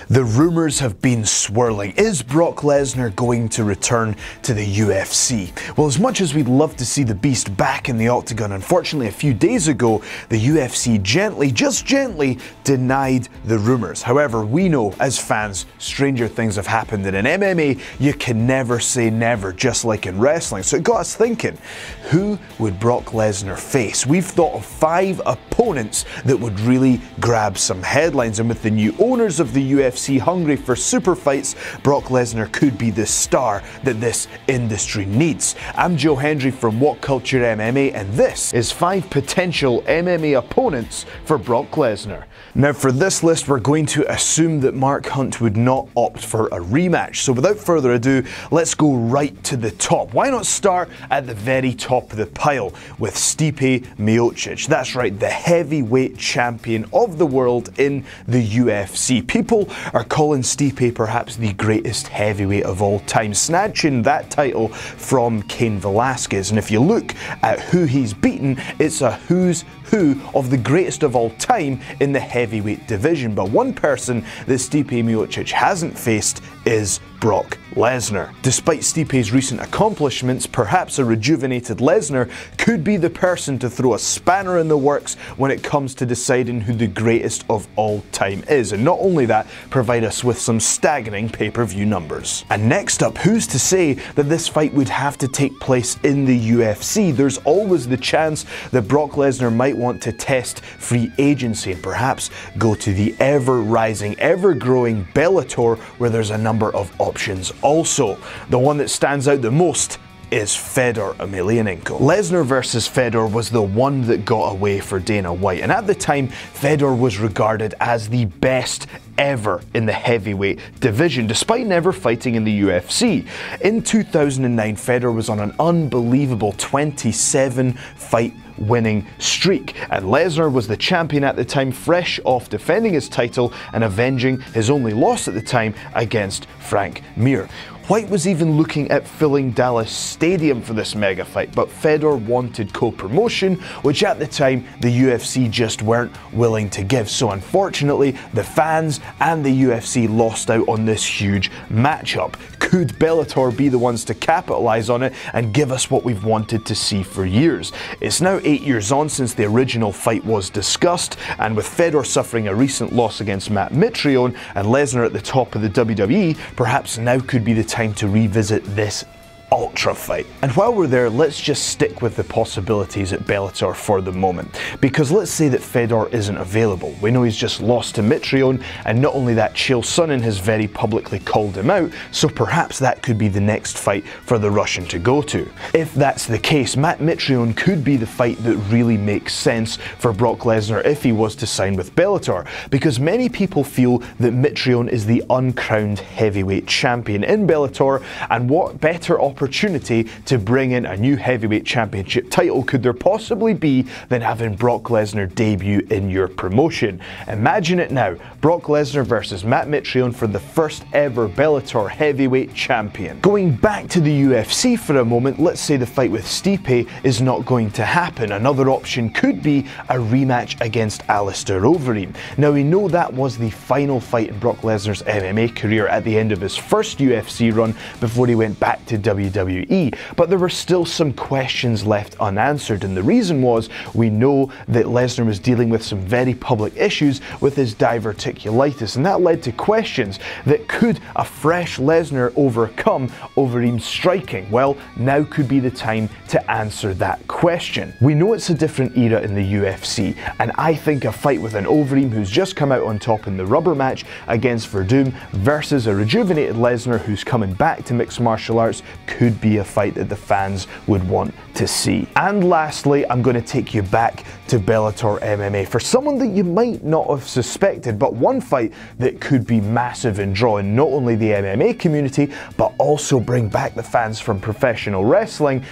The rumours have been swirling. Is Brock Lesnar going to return to the UFC? Well, as much as we'd love to see the beast back in the octagon, unfortunately a few days ago, the UFC gently, just gently, denied the rumours. However, we know as fans, stranger things have happened, and in MMA, you can never say never, just like in wrestling. So it got us thinking, who would Brock Lesnar face? We've thought of 5 opponents that would really grab some headlines, and with the new owners of the UFC hungry for super fights, Brock Lesnar could be the star that this industry needs. I'm Joe Hendry from What Culture MMA, and this is 5 potential MMA opponents for Brock Lesnar. Now for this list, we're going to assume that Mark Hunt would not opt for a rematch. So without further ado, let's go right to the top. Why not start at the very top of the pile with Stipe Miocic? That's right, the heavyweight champion of the world in the UFC. People are calling Stipe perhaps the greatest heavyweight of all time, snatching that title from Cain Velasquez. And if you look at who he's beaten, it's a who's who of the greatest of all time in the heavyweight division. But one person that Stipe Miocic hasn't faced is Brock Lesnar. Despite Stipe's recent accomplishments, perhaps a rejuvenated Lesnar could be the person to throw a spanner in the works when it comes to deciding who the greatest of all time is. And not only that, provide us with some staggering pay-per-view numbers. And next up, who's to say that this fight would have to take place in the UFC? There's always the chance that Brock Lesnar might want to test free agency and perhaps go to the ever-rising, ever-growing Bellator, where there's a number of options. Also, the one that stands out the most is Fedor Emelianenko. Lesnar versus Fedor was the one that got away for Dana White, and at the time, Fedor was regarded as the best ever in the heavyweight division, despite never fighting in the UFC. In 2009, Fedor was on an unbelievable 27 fight winning streak, and Lesnar was the champion at the time, fresh off defending his title and avenging his only loss at the time against Frank Mir. White was even looking at filling Dallas Stadium for this mega fight, but Fedor wanted co-promotion, which at the time the UFC just weren't willing to give. So unfortunately, the fans and the UFC lost out on this huge matchup. Could Bellator be the ones to capitalize on it and give us what we've wanted to see for years? It's now 8 years on since the original fight was discussed, and with Fedor suffering a recent loss against Matt Mitrione and Lesnar at the top of the WWE, perhaps now could be the time to revisit this ultra fight. And while we're there, let's just stick with the possibilities at Bellator for the moment, because let's say that Fedor isn't available. We know he's just lost to Mitrione, and not only that, Chael Sonnen has very publicly called him out, so perhaps that could be the next fight for the Russian to go to. If that's the case, Matt Mitrione could be the fight that really makes sense for Brock Lesnar if he was to sign with Bellator, because many people feel that Mitrione is the uncrowned heavyweight champion in Bellator, and what better opportunity to bring in a new heavyweight championship title could there possibly be than having Brock Lesnar debut in your promotion? Imagine it now, Brock Lesnar versus Matt Mitrione for the first ever Bellator heavyweight champion. Going back to the UFC for a moment, let's say the fight with Stipe is not going to happen. Another option could be a rematch against Alistair Overeem. Now we know that was the final fight in Brock Lesnar's MMA career at the end of his first UFC run before he went back to WWE, but there were still some questions left unanswered, and the reason was we know that Lesnar was dealing with some very public issues with his diverticulitis, and that led to questions that could a fresh Lesnar overcome Overeem's striking? Well, now could be the time to answer that question. We know it's a different era in the UFC, and I think a fight with an Overeem who's just come out on top in the rubber match against Verdum versus a rejuvenated Lesnar who's coming back to mixed martial arts could be a fight that the fans would want to see. And lastly, I'm going to take you back to Bellator MMA for someone that you might not have suspected, but one fight that could be massive in drawing not only the MMA community, but also bring back the fans from professional wrestling.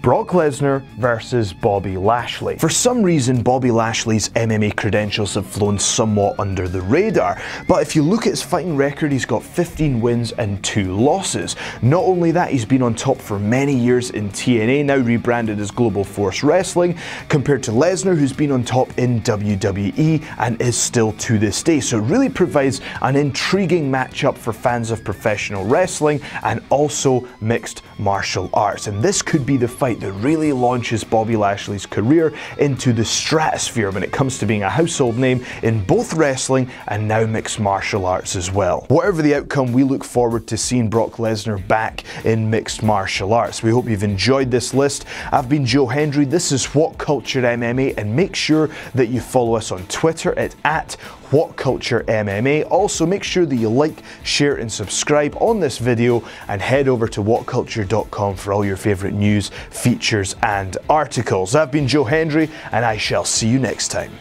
Brock Lesnar versus Bobby Lashley. For some reason, Bobby Lashley's MMA credentials have flown somewhat under the radar, but if you look at his fighting record, he's got 15 wins and 2 losses. Not only that, he's been on top for many years in TNA, now rebranded as Global Force Wrestling, compared to Lesnar, who's been on top in WWE and is still to this day. So it really provides an intriguing matchup for fans of professional wrestling and also mixed martial arts. And this could be the fight that really launches Bobby Lashley's career into the stratosphere when it comes to being a household name in both wrestling and now mixed martial arts as well. Whatever the outcome, we look forward to seeing Brock Lesnar back in mixed martial arts. We hope you've enjoyed this list. I've been Joe Hendry, this is What Culture MMA, and make sure that you follow us on Twitter at WhatCultureMMA. Also, make sure that you like, share and subscribe on this video, and head over to whatculture.com for all your favourite news, features and articles. I've been Joe Hendry, and I shall see you next time.